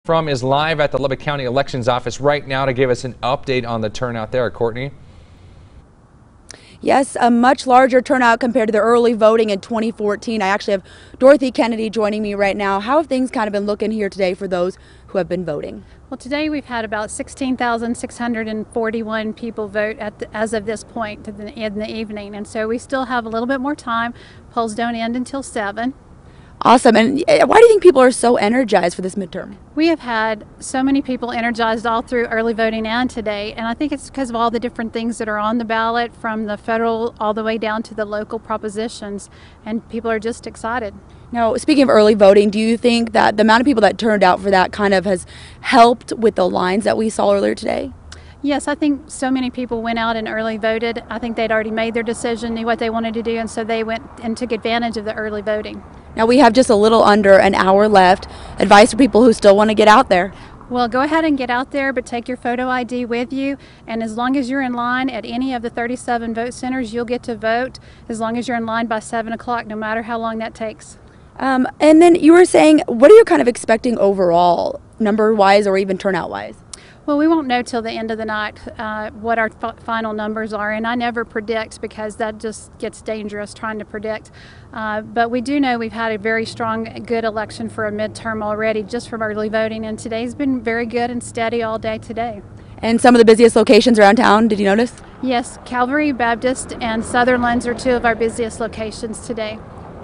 From is live at the Lubbock County Elections Office right now to give us an update on the turnout there. Courtney? Yes, a much larger turnout compared to the early voting in 2014. I actually have Dorothy Kennedy joining me right now. How have things kind of been looking here today for those who have been voting? Well, today we've had about 16,641 people vote as of this point in the evening, and so we still have a little bit more time. Polls don't end until 7. Awesome. And why do you think people are so energized for this midterm? We have had so many people energized all through early voting and today, and I think it's because of all the different things that are on the ballot, from the federal all the way down to the local propositions, and people are just excited. Now, speaking of early voting, do you think that the amount of people that turned out for that kind of has helped with the lines that we saw earlier today? Yes, I think so many people went out and early voted. I think they'd already made their decision, knew what they wanted to do, and so they went and took advantage of the early voting. Now, we have just a little under an hour left. Advice for people who still want to get out there? Well, go ahead and get out there, but take your photo ID with you, and as long as you're in line at any of the 37 vote centers, you'll get to vote as long as you're in line by 7 o'clock, no matter how long that takes. And then you were saying, what are you kind of expecting overall, number-wise or even turnout-wise? Well, we won't know till the end of the night what our final numbers are, and I never predict because that just gets dangerous trying to predict. But we do know we've had a very strong, good election for a midterm already just from early voting, and today's been very good and steady all day today. And some of the busiest locations around town, did you notice? Yes, Calvary Baptist and Sutherland's are two of our busiest locations today.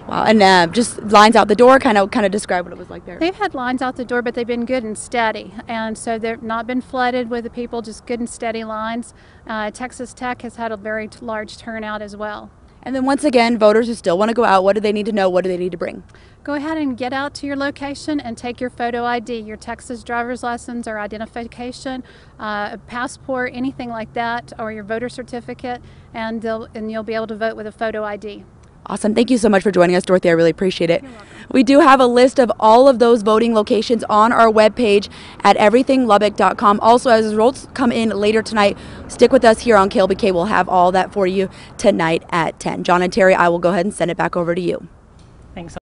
Wow, and just lines out the door, kind of describe what it was like there. They've had lines out the door, but they've been good and steady, and so they've not been flooded with the people, just good and steady lines. Texas Tech has had a very large turnout as well. And then once again, voters who still want to go out, what do they need to know? What do they need to bring? Go ahead and get out to your location and take your photo ID, your Texas driver's license or identification, a passport, anything like that, or your voter certificate, and you'll be able to vote with a photo ID. Awesome. Thank you so much for joining us, Dorothy. I really appreciate it. We do have a list of all of those voting locations on our webpage at everythinglubbock.com. Also, as results come in later tonight, stick with us here on KLBK. We'll have all that for you tonight at 10. John and Terry, I will go ahead and send it back over to you. Thanks.